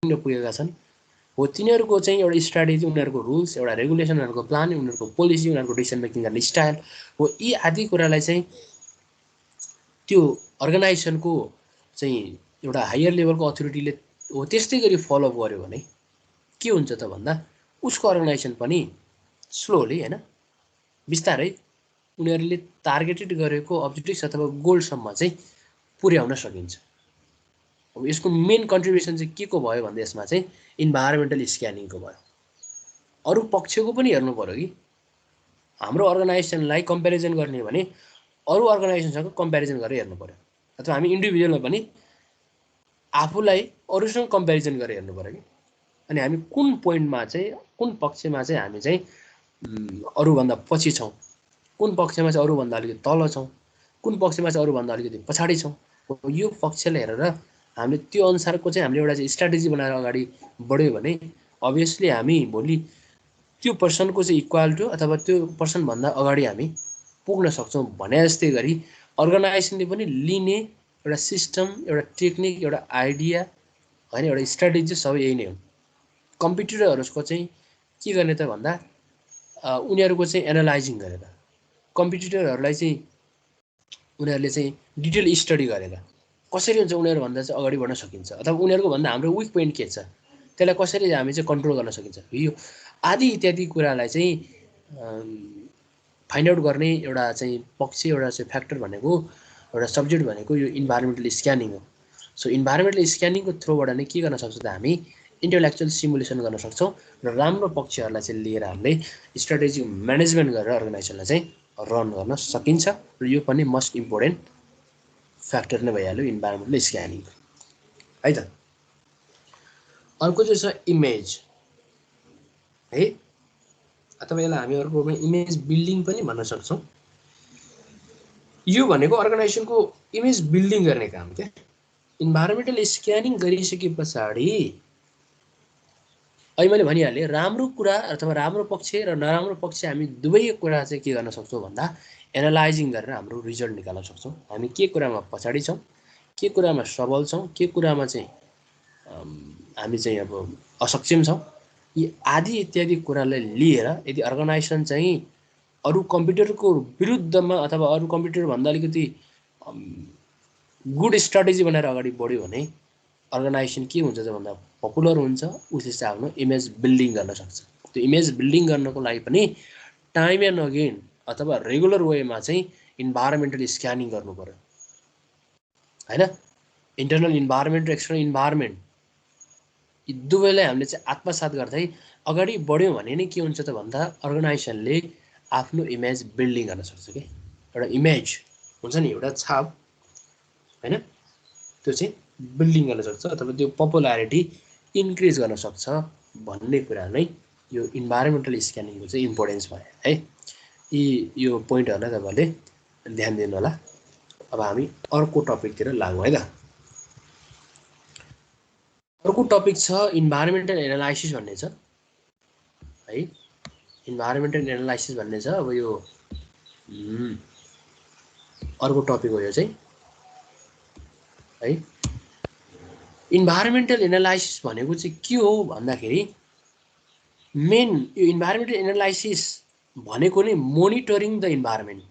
किन पुगेका छन् हो तिनीहरूको चाहिँ एउटा स्ट्राटेजी, उनीहरूको रुल्स, एउटा रेगुलेसन, उनीहरूको प्लान, उनीहरूको पोलिसी, उनीहरूको डिसिसन मेकिङ गर्ने स्टाइल हो। यी आदि कुरालाई चाहिँ त्यो अर्गनाइजेसनको चाहिँ एउटा हायर लेभलको अथोरिटीले हो त्यस्तै गरी फलो गर्यो भने के हुन्छ त भन्दा उसको अर्गनाइजेसन पनि स्लोली हैन बिस्तारै उनीहरूले टार्गेटेड गरेको अब्जेक्टिभ्स अथवा गोलसम्म चाहिँ पुर्याउन सकिन्छ। अब यसको मेन कन्ट्रिब्युसन चाहिँ के को भयो भन्दा यसमा चाहिँ इन्भाइरोमेन्टल स्क्यानिङको भयो। अरू पक्षको पनि हेर्नु पर्यो कि हाम्रो अर्गनाइजेसनलाई कम्पेरिजन गर्ने भने अरू अर्गनाइजेसनसँग कम्पेरिजन गरेर हेर्नु पर्यो, अथवा हामी इन्डिभिजुअलमा पनि आफूलाई अरूसँग कम्पेरिजन गरेर हेर्नु पर्यो कि अनि हामी कुन पोइन्टमा चाहिँ कुन पक्षमा चाहिँ हामी चाहिँ अरूभन्दा पछि छौँ, कुन पक्षमा चाहिँ अरूभन्दा अलिकति तल छौँ, कुन पक्षमा चाहिँ अरूभन्दा अलिकति पछाडि छौँ। यो पक्षले हेरेर हामीले त्यो अनुसारको चाहिँ हामीले एउटा चाहिँ स्ट्राटेजी बनाएर अगाडि बढ्यो भने अभियसली हामी भोलि त्यो पर्सनको चाहिँ इक्वल टु अथवा त्यो पर्सनभन्दा अगाडि हामी पुग्न सक्छौँ भने जस्तै गरी अर्गनाइजेसनले पनि लिने एउटा सिस्टम, एउटा टेक्निक, एउटा आइडिया होइन, एउटा स्ट्राटेजी सबै यही नै हो। कम्पिटिटरहरूको चाहिँ के गर्ने त भन्दा उनीहरूको चाहिँ एनालाइजिङ गरेर कम्पिटिटरहरूलाई चाहिँ उनीहरूले चाहिँ डिटेल स्टडी गरेर कसरी हुन्छ उनीहरूभन्दा चाहिँ अगाडि बढ्न सकिन्छ, अथवा उनीहरूको भन्दा हाम्रो विक पोइन्ट के छ त्यसलाई कसरी हामी चाहिँ कन्ट्रोल गर्न सकिन्छ, यो आदि इत्यादि कुरालाई चाहिँ फाइन्ड आउट गर्ने एउटा चाहिँ पक्ष, एउटा चाहिँ फ्याक्टर भनेको, एउटा सब्जेक्ट भनेको यो इन्भाइरोमेन्टल स्क्यानिङ हो। सो इन्भाइरोमेन्टल स्क्यानिङको थ्रुबाट नै के गर्न सक्छौँ त हामी इन्टेलेक्चुअल सिमुलेसन गर्न सक्छौँ र राम्रो पक्षहरूलाई चाहिँ लिएर हामीले स्ट्राटेजिक म्यानेजमेन्ट गरेर अर्गनाइजेसनलाई चाहिँ रन गर्न सकिन्छ र यो पनि मोस्ट इम्पोर्टेन्ट फ्याक्टर नै भइहाल्यो इन्भाइरोमेन्टल स्क्यानिङ है त। अर्को चाहिँ छ इमेज है, अथवा यसलाई हामी अर्कोमा इमेज बिल्डिङ पनि भन्न सक्छौँ। यो भनेको अर्गनाइजेसनको इमेज बिल्डिङ गर्ने काम क्या। इन्भाइरोमेन्टल स्क्यानिङ गरिसके पछाडि अहिले मैले भनिहालेँ राम्रो कुरा अथवा राम्रो पक्ष र नराम्रो पक्ष हामी दुवै कुरा चाहिँ के गर्न सक्छौँ भन्दा एनालाइजिङ गरेर हाम्रो रिजल्ट निकाल्न सक्छौँ। हामी के कुरामा पछाडि छौँ, के कुरामा सबल छौँ, के कुरामा चाहिँ हामी चाहिँ अब असक्षम छौँ, यी आदि इत्यादि कुरालाई लिएर यदि अर्गनाइजेसन चाहिँ अरू कम्प्युटरको विरुद्धमा अथवा अरू कम्प्युटरभन्दा अलिकति गुड स्ट्राटेजी बनाएर अगाडि बढ्यो भने अर्गनाइजेसन के हुन्छ त भन्दा पपुलर हुन्छ, उसले चाहिँ आफ्नो इमेज बिल्डिङ गर्न सक्छ। त्यो इमेज बिल्डिङ गर्नको लागि पनि टाइम एन्ड अगेन अथवा रेगुलर वेमा चाहिँ इन्भाइरोमेन्टल स्क्यानिङ गर्नु पर्यो होइन। इन्टरनल इन्भाइरोमेन्ट र एक्सटर्नल इन्भाइरोमेन्ट यी दुवैलाई हामीले चाहिँ आत्मसात गर्दै अगाडि बढ्यौँ भने नै के हुन्छ त भन्दा अर्गनाइजेसनले आफ्नो इमेज बिल्डिङ गर्न सक्छ कि एउटा इमेज हुन्छ नि, एउटा छाप होइन, त्यो चाहिँ बिल्डिङ गर्न सक्छ अथवा त्यो पपुलारिटी इन्क्रिज गर्न सक्छ भन्ने कुरा नै यो इन्भाइरोमेन्टल स्क्यानिङको चाहिँ इम्पोर्टेन्स भयो है। यो पोइन्टहरूलाई तपाईँहरूले ध्यान दिनु होला। अब हामी अर्को टपिकतिर लागौँ है त। अर्को टपिक छ इन्भाइरोमेन्टल एनालाइसिस भन्ने छ है। इन्भाइरोमेन्टल एनालाइसिस भन्ने छ। अब यो अर्को टपिक हो यो चाहिँ है। इन्भाइरोमेन्टल एनालाइसिस भनेको चाहिँ के हो भन्दाखेरि मेन यो इन्भाइरोमेन्टल एनालाइसिस भनेको नै मोनिटरिङ द इन्भाइरोमेन्ट।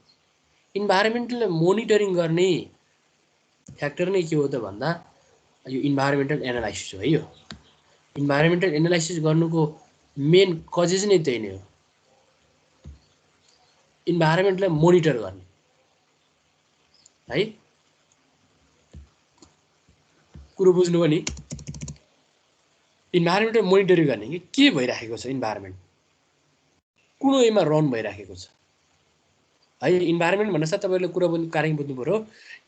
इन्भाइरोमेन्टलाई मोनिटरिङ गर्ने फ्याक्टर नै के हो त भन्दा यो इन्भाइरोमेन्टल एनालाइसिस हो है। यो इन्भाइरोमेन्टल एनालाइसिस गर्नुको मेन कजेज नै त्यही नै हो, इन्भाइरोमेन्टलाई मोनिटर गर्ने है। कुरो बुझ्नु पनि इन्भाइरोमेन्टल मोनिटरिङ गर्ने कि के भइराखेको छ, इन्भाइरोमेन्ट कुन वेमा रन भइराखेको छ है। इन्भाइरोमेन्ट भन्नासाथ तपाईँले कुरा कार्य बुझ्नु पर्यो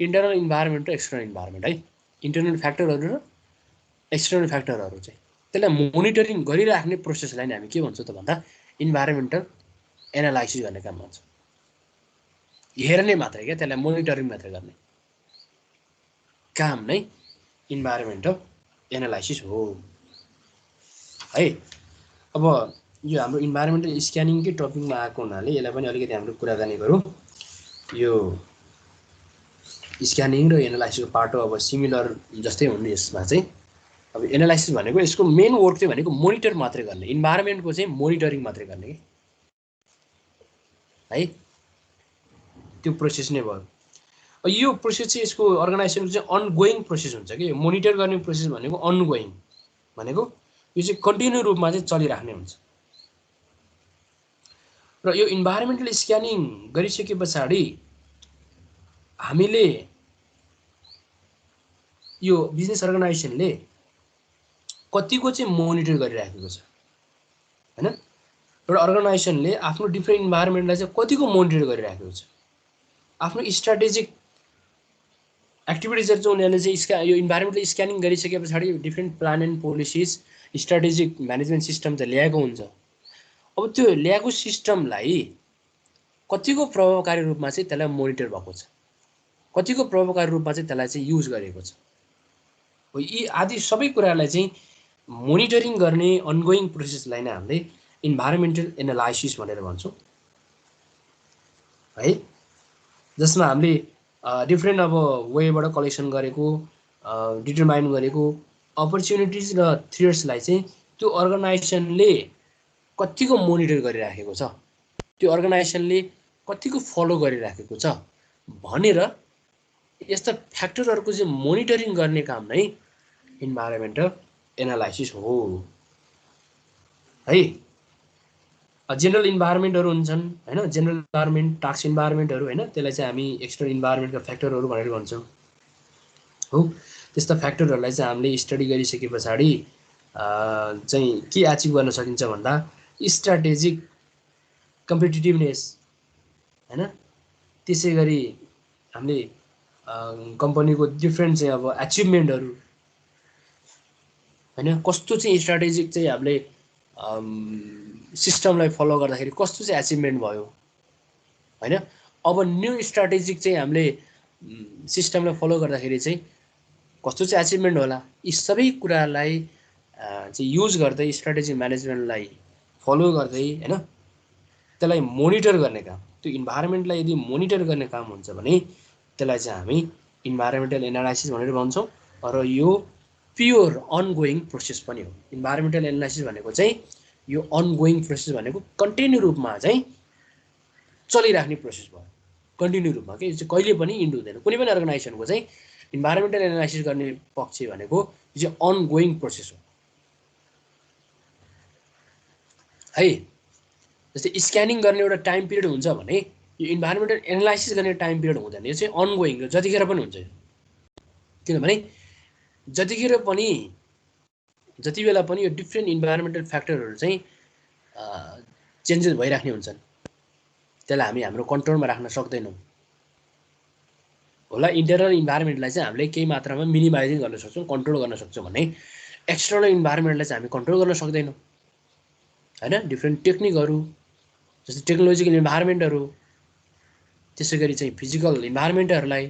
इन्टरनल इन्भाइरोमेन्ट र एक्सटर्नल इन्भाइरोमेन्ट है। इन्टरनल फ्याक्टरहरू र एक्सटर्नल फ्याक्टरहरू चाहिँ त्यसलाई मोनिटरिङ गरिराख्ने प्रोसेसलाई नै हामी के भन्छौँ त भन्दा इन्भाइरोमेन्टल एनालाइसिस गर्ने काम भन्छौँ। हेर्ने मात्रै क्या, त्यसलाई मोनिटरिङ मात्रै गर्ने काम नै इन्भाइरोमेन्टल एनालाइसिस हो है। अब यो हाम्रो इन्भाइरोमेन्टल स्क्यानिङकै टपिकमा आएको हुनाले यसलाई पनि अलिकति हाम्रो कुराकानी गरौँ। यो स्क्यानिङ र एनालाइसिसको पार्ट हो, अब सिमिलर जस्तै हुने यसमा चाहिँ अब एनालाइसिस भनेको यसको मेन वर्क चाहिँ भनेको मोनिटर मात्रै गर्ने, इन्भाइरोमेन्टको चाहिँ मोनिटरिङ मात्रै गर्ने कि है, त्यो प्रोसेस नै भयो। यो प्रोसेस चाहिँ यसको अर्गनाइजेसनको चाहिँ अनगोइङ प्रोसेस हुन्छ कि, मोनिटर गर्ने प्रोसेस भनेको अनगोइङ भनेको यो चाहिँ कन्टिन्यू रूपमा चाहिँ चलिराख्ने हुन्छ। र यो इन्भाइरोमेन्टल स्क्यानिङ गरिसके पछाडि हामीले यो बिजनेस अर्गनाइजेसनले कतिको चाहिँ मोनिटर गरिराखेको छ हैन, एउटा अर्गनाइजेसनले आफ्नो डिफ्रेन्ट इन्भाइरोमेन्टलाई चाहिँ कतिको मोनिटर गरिराखेको छ, आफ्नो स्ट्राटेजिक एक्टिभिटिजहरु चाहिँ उनीहरूले चाहिँ यो इन्भाइरोमेन्टल स्क्यानिङ गरिसके पछाडि different plan and policies strategic management system त ल्याएको हुन्छ। अब त्यो ल्याएको सिस्टमलाई कतिको प्रभावकारी रूपमा चाहिँ त्यसलाई मोनिटर भएको छ, कतिको प्रभावकारी रूपमा चाहिँ त्यसलाई चाहिँ युज गरेको छ, यी आदि सबै कुराहरूलाई चाहिँ मोनिटरिङ गर्ने अनगोइङ प्रोसेसलाई नै हामीले इन्भाइरोमेन्टल एनालाइसिस भनेर भन्छौँ है, जसमा हामीले डिफ्रेन्ट अब वेबाट कलेक्सन गरेको डिटरमाइन गरेको अपर्च्युनिटिज र थ्रेट्सलाई चाहिँ त्यो अर्गनाइजेसनले कतिको मोनिटर गरिराखेको छ, त्यो अर्गनाइजेसनले कतिको फलो गरिराखेको छ भनेर यस्ता फ्याक्टरहरूको चाहिँ मोनिटरिङ गर्ने काम नै इन्भाइरोमेन्टल एनालाइसिस हो है। जेनरल इन्भाइरोमेन्टहरू हुन्छन् हैन, जेनरल इन्भाइरोमेन्ट, टास्क इन्भाइरोमेन्टहरू हैन, त्यसलाई चाहिँ हामी एक्सटर्नल इन्भाइरोमेन्टका फ्याक्टरहरू भनेर भन्छौँ हो। त्यस्ता फ्याक्टरहरूलाई चाहिँ हामीले स्टडी गरिसके पछाडि चाहिँ के अचिभ गर्न सकिन्छ भन्दा स्ट्राटेजिक कम्पिटिटिभनेस हैन, त्यसै गरी हामीले कम्पनीको डिफ्रेन्ट चाहिँ अब अचिभमेन्टहरू हैन, कस्तो चाहिँ स्ट्राटेजिक चाहिँ हामीले सिस्टमलाई फलो गर्दाखेरि कस्तो चाहिँ अचिभमेन्ट भयो हैन, अब न्यू स्ट्राटेजिक चाहिँ हामीले सिस्टमलाई फलो गर्दाखेरि चाहिँ कस्तो चाहिँ अचिभमेन्ट होला, यी सबै कुरालाई चाहिँ युज गर्दै स्ट्राटेजिक म्यानेजमेन्टलाई फलो गर्दै हैन त्यसलाई मोनिटर गर्ने काम, त्यो इन्भाइरोमेन्टलाई यदि मोनिटर गर्ने काम हुन्छ भने त्यसलाई चाहिँ हामी इन्भाइरोमेन्टल एनालाइसिस भनेर भन्छौँ। र यो प्योर अनगोइङ प्रोसेस पनि हो। इन्भाइरोमेन्टल एनालाइसिस भनेको चाहिँ यो अनगोइङ प्रोसेस भनेको कन्टिन्यू रूपमा चाहिँ चलिराख्ने प्रोसेस भयो, कन्टिन्यू रूपमा के चाहिँ कहिले पनि इन्ड हुँदैन। कुनै पनि अर्गनाइजेसनको चाहिँ इन्भाइरोमेन्टल एनालाइसिस गर्ने पक्ष भनेको यो चाहिँ अनगोइङ प्रोसेस हो है। जस्तै स्क्यानिङ गर्ने एउटा टाइम पिरियड हुन्छ भने यो इन्भाइरोमेन्टल एनालाइसिस गर्ने टाइम पिरियड हुँदैन, यो चाहिँ अनगोइङ हो, जतिखेर पनि हुन्छ। किनभने जतिखेर पनि जति बेला पनि यो डिफ्रेन्ट इन्भाइरोमेन्टल फ्याक्टरहरू चाहिँ चेन्जेस भइराख्ने हुन्छन्, त्यसलाई हामी हाम्रो कन्ट्रोलमा राख्न सक्दैनौँ होला। इन्टरनल इन्भाइरोमेन्टलाई चाहिँ हामीले केही मात्रामा मिनिमाइजिङ गर्न सक्छौँ, कन्ट्रोल गर्न सक्छौँ भने एक्सटर्नल इन्भाइरोमेन्टलाई चाहिँ हामी कन्ट्रोल गर्न सक्दैनौँ हैन। डिफ्रेन्ट टेक्निकहरू जस्तै टेक्नोलोजिकल इन्भाइरोमेन्टहरू, त्यसै गरी चाहिँ फिजिकल इन्भाइरोमेन्टहरूलाई,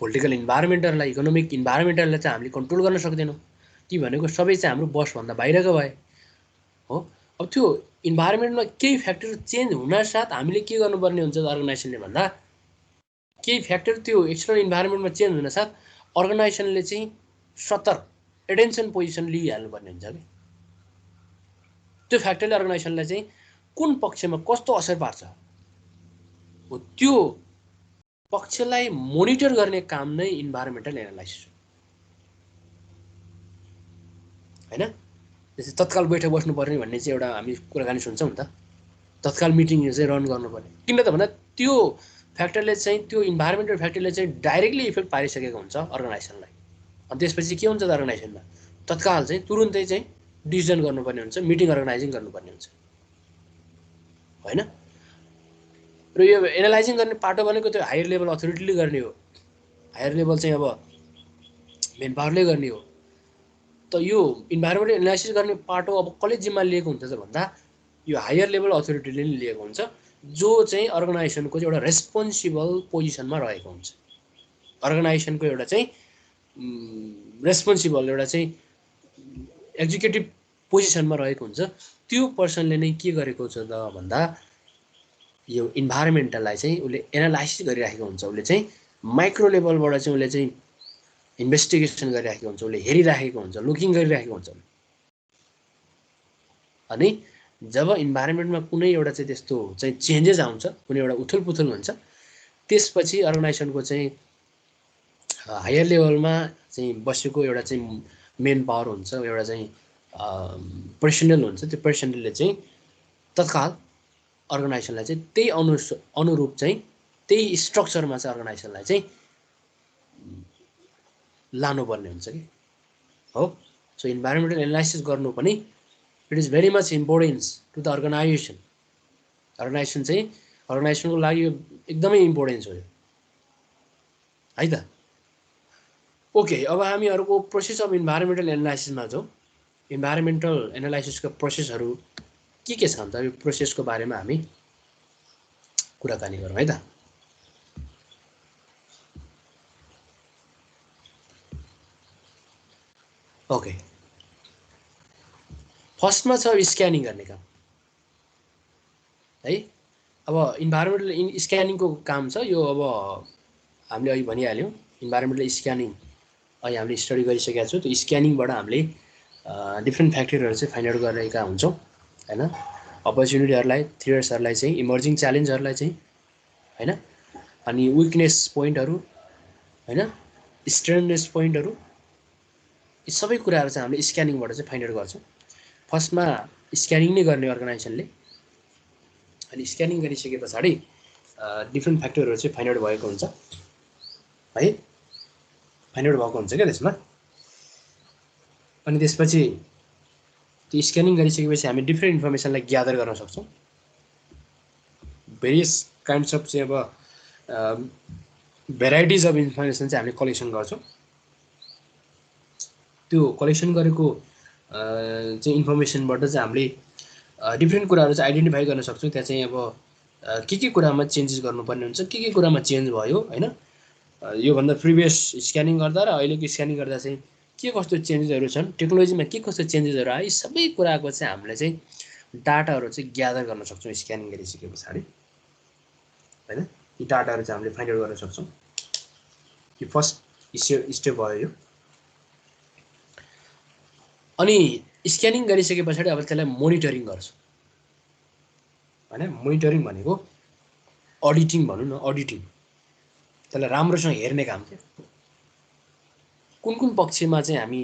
पोलिटिकल इन्भाइरोमेन्टहरूलाई, इकोनोमिक इन्भाइरोमेन्टहरूलाई चाहिँ हामीले कन्ट्रोल गर्न सक्दैनौँ। ती भनेको सबै चाहिँ हाम्रो बसभन्दा बाहिरको भए हो। अब त्यो इन्भाइरोमेन्टमा केही फ्याक्टर चेन्ज हुनासाथ हामीले के गर्नुपर्ने हुन्छ अर्गनाइजेसनले भन्दा, केही फ्याक्टर त्यो एक्सटर्नल इन्भाइरोमेन्टमा चेन्ज हुनासाथ अर्गनाइजेसनले चाहिँ सतर्क एटेन्सन पोजिसन लिइहाल्नुपर्ने हुन्छ कि त्यो फ्याक्टरले अर्गनाइजेसनलाई चाहिँ कुन पक्षमा कस्तो असर पार्छ हो, त्यो पक्षलाई मोनिटर गर्ने काम नै इन्भाइरोमेन्टल एनालाइसिस हो हैन। जस्तै तत्काल बैठक बस्नुपर्ने भन्ने चाहिँ एउटा हामी कुराकानी सुन्छौँ नि त, तत्काल मिटिङ चाहिँ रन गर्नुपर्ने। किन त भन्दा त्यो फ्याक्टरले चाहिँ, त्यो इन्भाइरोमेन्टल फ्याक्टरले चाहिँ डाइरेक्टली इफेक्ट पारिसकेको हुन्छ अर्गनाइजेसनलाई। अनि त्यसपछि के हुन्छ त अर्गनाइजेसनमा तत्काल चाहिँ तुरुन्तै चाहिँ डिसिजन गर्नुपर्ने हुन्छ, मिटिङ अर्गनाइजिङ गर्नुपर्ने हुन्छ हैन। र यो एनालाइजिङ गर्ने पाटो भनेको त्यो हायर लेभल अथोरिटीले गर्ने हो, हायर लेभल चाहिँ अब मेन पावरले गर्ने हो। त यो इन्भाइरोमेन्टल एनालाइसिस गर्ने पाटो अब कसले जिम्मा लिएको हुन्छ त भन्दा यो हायर लेभल अथोरिटीले नै लिएको हुन्छ, जो चाहिँ अर्गनाइजेसनको चाहिँ एउटा रेस्पोन्सिबल पोजिसनमा रहेको हुन्छ। अर्गनाइजेसनको एउटा चाहिँ रेस्पोन्सिबल एउटा चाहिँ एक्जिक्युटिभ पोजिसनमा रहेको हुन्छ। त्यो पर्सनले नै के गरेको छ त भन्दा यो इन्भाइरोमेन्टललाई चाहिँ उसले एनालाइसिस गरिराखेको हुन्छ। उसले चाहिँ माइक्रो लेभलबाट चाहिँ उसले चाहिँ इन्भेस्टिगेसन गरिराखेको हुन्छ, उसले हेरिराखेको हुन्छ, लुकिङ गरिराखेको हुन्छ। अनि जब इन्भाइरोमेन्टमा कुनै एउटा चाहिँ त्यस्तो चाहिँ चेन्जेस आउँछ, कुनै एउटा उथलपुथल हुन्छ, त्यसपछि अर्गनाइजेसनको चाहिँ हायर लेभलमा चाहिँ बसेको एउटा चाहिँ मेन पावर हुन्छ, एउटा चाहिँ पर्सनल हुन्छ। त्यो पर्सनलले चाहिँ तत्काल अर्गनाइजेसनलाई चाहिँ त्यही अनुरूप चाहिँ त्यही स्ट्रक्चरमा चाहिँ अर्गनाइजेसनलाई चाहिँ लानुपर्ने हुन्छ कि हो। सो इन्भाइरोमेन्टल एनालाइसिस गर्नु पनि it is very much importance to the organization. Organization चाहिँ अर्गनाइजेसनको लागि एकदमै इम्पोर्टेन्स हो है त। ओके, अब हामी अर्को प्रोसेस अफ इन्भाइरोमेन्टल एनालाइसिसमा जाउँ। इन्भाइरोमेन्टल एनालाइसिसको प्रोसेसहरू के छ त, यो प्रोसेसको बारेमा हामी कुराकानी गरौँ है त। ओके, फर्स्टमा छ स्क्यानिङ गर्ने काम है। अब इन्भाइरोमेन्टल स्क्यानिङको काम छ यो। अब हामीले अहिले भनिहाल्यौँ इन्भाइरोमेन्टल स्क्यानिङ अहिले हामीले स्टडी गरिसकेका छौँ। त्यो स्क्यानिङबाट हामीले डिफ्रेन्ट फ्याक्टरहरू चाहिँ फाइन्ड आउट गरेका हुन्छौँ हैन। अपर्च्युनिटीहरूलाई, थ्रेट्सहरूलाई चाहिँ, इमर्जिङ च्यालेन्जहरूलाई चाहिँ हैन, अनि विकनेस पोइन्टहरू हैन, स्ट्रेन्थनेस पोइन्टहरू, यी सबै कुराहरू चाहिँ हामीले स्क्यानिङबाट चाहिँ फाइन्ड आउट गर्छौँ। फर्स्टमा स्क्यानिङ नै गर्ने अर्गनाइजेसनले, अनि स्क्यानिङ गरिसके पछाडि डिफ्रेन्ट फ्याक्टरहरू चाहिँ फाइन्ड आउट भएको हुन्छ है, फाइन्ड आउट भएको हुन्छ क्या त्यसमा। अनि त्यसपछि त्यो स्क्यानिङ गरिसकेपछि हामी डिफ्रेन्ट इन्फर्मेसनलाई ग्यादर गर्न सक्छौँ। भेरियस काइन्ड्स अफ चाहिँ अब भेराइटिज अफ इन्फर्मेसन चाहिँ हामीले कलेक्सन गर्छौँ। त्यो कलेक्सन गरेको चाहिँ इन्फर्मेसनबाट चाहिँ हामीले डिफ्रेन्ट कुराहरू चाहिँ आइडेन्टिफाई गर्न सक्छौँ। त्यहाँ चाहिँ अब के कुरामा चेन्जेस गर्नुपर्ने हुन्छ, के कुरामा चेन्ज भयो हैन, योभन्दा प्रिभियस स्क्यानिङ गर्दा र अहिलेको स्क्यानिङ गर्दा चाहिँ के कस्तो चेन्जेसहरू छन्, टेक्नोलोजीमा के कस्तो चेन्जेसहरू आयो, यी सबै कुराको चाहिँ हामीले चाहिँ डाटाहरू चाहिँ ग्यादर गर्न सक्छौँ स्क्यानिङ गरिसके पछाडि हैन। यी डाटाहरू चाहिँ हामीले फाइन्ड आउट गर्न सक्छौँ। यो फर्स्ट स्टेप भयो यो। अनि स्क्यानिङ गरिसके पछाडि अब त्यसलाई मोनिटरिङ गर्छौँ हैन। मोनिटरिङ भनेको अडिटिङ भनौँ न, अडिटिङ, त्यसलाई राम्रोसँग हेर्ने काम के, कुन पक्षमा चाहिँ हामी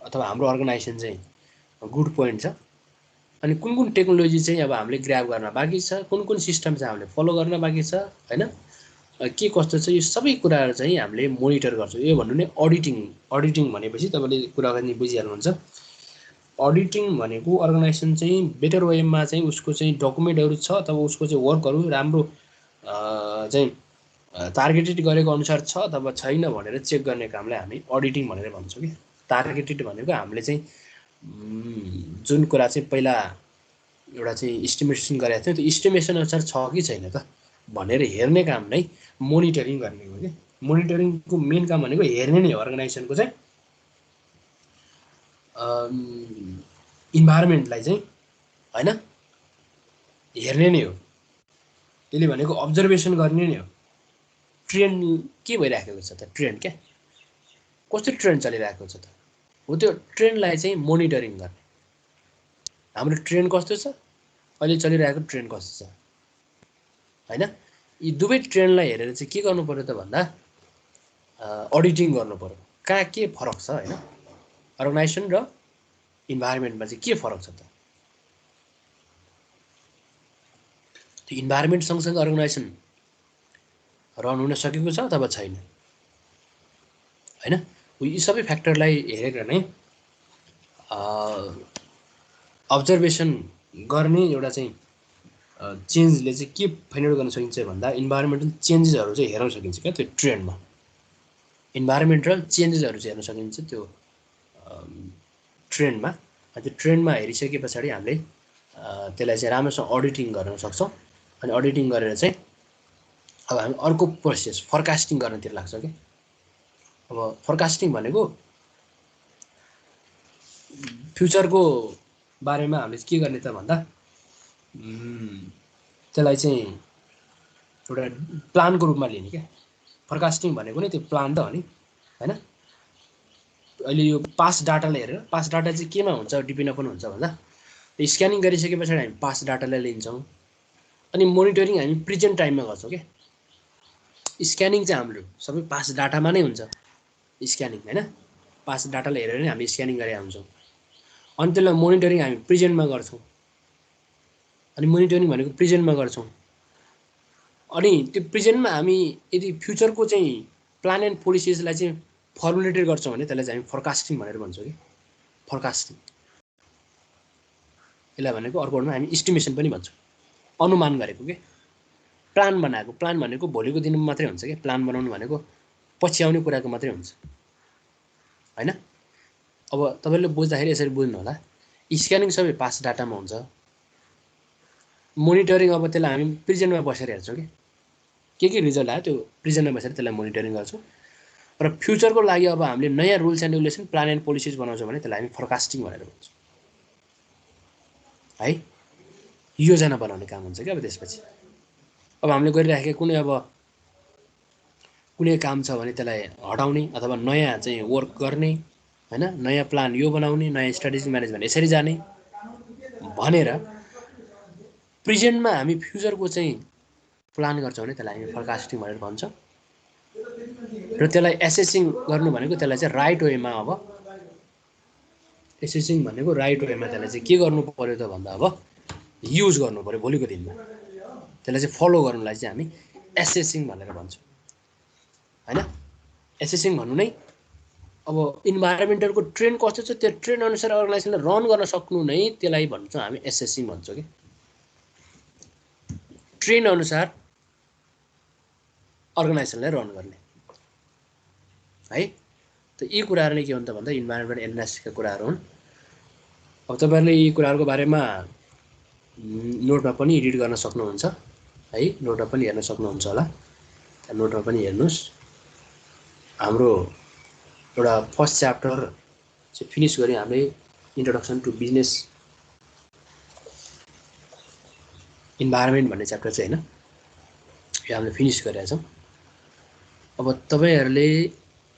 अथवा हाम्रो अर्गनाइजेसन चाहिँ गुड पोइन्ट छ, अनि कुन टेक्नोलोजी चाहिँ अब हामीले ग्र्याब गर्न बाँकी छ, कुन सिस्टम चाहिँ हामीले फलो गर्न बाँकी छ हैन, के कस्तो छ, यो सबै कुराहरू चाहिँ हामीले मोनिटर गर्छौँ। यो भन्नु नै अडिटिङ। अडिटिङ भनेपछि तपाईँले कुरा गर्ने बुझिहाल्नुहुन्छ। अडिटिङ भनेको अर्गनाइजेसन चाहिँ बेटर वेमा चाहिँ उसको चाहिँ डकुमेन्टहरू छ अथवा उसको चाहिँ वर्कहरू राम्रो चाहिँ टार्गेटेड गरेको अनुसार छ अथवा छैन भनेर चेक गर्ने कामलाई हामी अडिटिङ भनेर भन्छौँ कि। टार्गेटेड भनेको हामीले चाहिँ जुन कुरा चाहिँ पहिला एउटा चाहिँ इस्टिमेसन गरेको थियो, त्यो इस्टिमेसन अनुसार छ कि छैन त भनेर हेर्ने काम नै मोनिटरिङ गर्ने हो कि। मोनिटरिङको मेन काम भनेको हेर्ने नै हो, अर्गनाइजेसनको चाहिँ इन्भाइरोमेन्टलाई चाहिँ हैन हेर्ने नै हो। त्यसले भनेको अब्जर्भेसन गर्ने नै हो। ट्रेन्ड के भइराखेको छ त, ट्रेन्ड क्या, कस्तो ट्रेन्ड चलिरहेको छ त, हो त्यो ट्रेन्डलाई चाहिँ मोनिटरिङ गर्ने। हाम्रो ट्रेन्ड कस्तो छ, अहिले चलिरहेको ट्रेन्ड कस्तो छ हैन, यी दुवै ट्रेन्डलाई हेरेर चाहिँ के गर्नु पर्यो त भन्दा अडिटिङ गर्नु पर्यो। कहाँ के फरक छ हैन, अर्गनाइजेसन र इन्भाइरोमेन्टमा चाहिँ के फरक छ त। त्यो इन्भाइरोमेन्ट सँगसँगै अर्गनाइजेसन रन हुन सकेको छ अथवा छैन हैन। यी सबै फ्याक्टरलाई हेरेर नै अब्जर्भेसन गर्ने एउटा चाहिँ चेन्जले चाहिँ के फाइन्ड आउट गर्न सकिन्छ भन्दा इन्भाइरोमेन्टल चेन्जेसहरू चाहिँ हेर्न सकिन्छ क्या। त्यो ट्रेन्डमा इन्भाइरोमेन्टल चेन्जेसहरू चाहिँ हेर्न सकिन्छ त्यो ट्रेन्डमा। त्यो ट्रेन्डमा हेरिसके पछाडि हामीले त्यसलाई चाहिँ राम्रोसँग अडिटिङ गर्न सक्छौँ। अनि अडिटिङ गरेर चाहिँ अब हामी अर्को प्रोसेस फरकास्टिङ गर्नतिर लाग्छ कि। अब फरकास्टिङ भनेको फ्युचरको बारेमा हामीले के गर्ने त भन्दा त्यसलाई चाहिँ एउटा प्लानको रूपमा लिने क्या। फरकास्टिङ भनेको नै त्यो प्लान त हो नि। हैन। अहिले यो पास डाटालाई हेरेर पास डाटा चाहिँ केमा हुन्छ डिपेन्ड अपन हुन्छ भन्दा स्क्यानिङ गरिसकेपछि हामी पास डाटालाई लिन्छौँ। अनि मोनिटरिङ हामी प्रेजेन्ट टाइममा गर्छौँ के। स्क्यानिङ चाहिँ हाम्रो सबै पास डाटामा नै हुन्छ स्क्यानिङ हैन। पास डाटालाई हेरेर नै हामी स्क्यानिङ गरेका हुन्छौँ। अनि त्यसलाई मोनिटरिङ हामी प्रेजेन्टमा गर्छौँ। अनि मोनिटरिङ भनेको प्रेजेन्टमा गर्छौँ। अनि त्यो प्रेजेन्टमा हामी यदि फ्युचरको चाहिँ प्लान एन्ड पोलिसिजलाई चाहिँ फर्मुलेटेड गर्छौँ भने त्यसलाई चाहिँ हामी फोरकास्टिङ भनेर भन्छौँ कि। फोरकास्टिङ यसलाई भनेको अर्को वर्डमा हामी इस्टिमेसन पनि भन्छौँ, अनुमान गरेको के। प्लान बनाएको, प्लान भनेको भोलिको दिनमा मात्रै हुन्छ कि। प्लान बनाउनु भनेको पछि आउने कुराको मात्रै हुन्छ हैन। अब तपाईँले बुझ्दाखेरि यसरी बुझ्नु होला। स्क्यानिङ सबै पास डाटामा हुन्छ। मोनिटरिङ अब त्यसलाई हामी प्रेजेन्टमा बसेर हेर्छौँ के रिजल्ट आयो त्यो प्रेजेन्टमा बसेर त्यसलाई मोनिटरिङ गर्छौँ। र फ्युचरको लागि अब हामीले नयाँ rules and regulation plan and policies बनाउँछौँ भने त्यसलाई हामी फोरकास्टिङ भनेर भन्छौँ है। योजना बनाउने काम हुन्छ क्या। अब त्यसपछि अब हामीले गरिराखेको कुनै काम छ भने त्यसलाई हटाउने अथवा नयाँ चाहिँ वर्क गर्ने हैन। नयाँ प्लान यो बनाउने, नयाँ स्ट्राटेजिक म्यानेजमेन्ट यसरी जाने भनेर प्रेजेन्टमा हामी फ्युचरको चाहिँ प्लान गर्छौँ भने त्यसलाई हामी फोरकास्टिङ भनेर भन्छौँ। र त्यसलाई एसेसिङ गर्नु भनेको त्यसलाई चाहिँ राइट वेमा अब एसेसिङ भनेको राइट वेमा त्यसलाई चाहिँ के गर्नु पर्यो त भन्दा अब युज गर्नु पर्यो भोलिको दिनमा। त्यसलाई चाहिँ फलो गर्नुलाई चाहिँ हामी एसेसिङ भनेर भन्छौँ हैन। एसेसिङ भन्नु नै अब इन्भाइरोमेन्टलको ट्रेन्ड कस्तो छ त्यो ट्रेन्ड अनुसार अर्गनाइजेसनले रन गर्न सक्नु नै त्यसलाई भन्छौँ हामी एसेसिङ भन्छौँ कि। ट्रेन्ड अनुसार अर्गनाइजेसनलाई रन गर्ने है। त यी कुराहरू नै के हुन्छ भन्दा इन्भाइरोमेन्ट एनालाइसिसका कुराहरू हुन्। अब तपाईँहरूले यी कुराहरूको बारेमा नोटमा पनि एडिट गर्न सक्नुहुन्छ है। नोटमा पनि हेर्न सक्नुहुन्छ होला। नोटमा पनि हेर्नुहोस्। हाम्रो एउटा फर्स्ट च्याप्टर चाहिँ फिनिस गऱ्यौँ हामीले, इन्ट्रोडक्सन टु बिजनेस इन्भाइरोमेन्ट भन्ने च्याप्टर चाहिँ होइन, यो हामीले फिनिस गरेका छौँ। अब तपाईँहरूले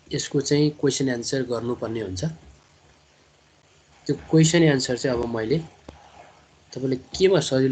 यसको चाहिँ क्वेसन एन्सर गर्नुपर्ने हुन्छ। त्यो क्वेसन एन्सर चाहिँ अब मैले तपाईँले केमा सजिलो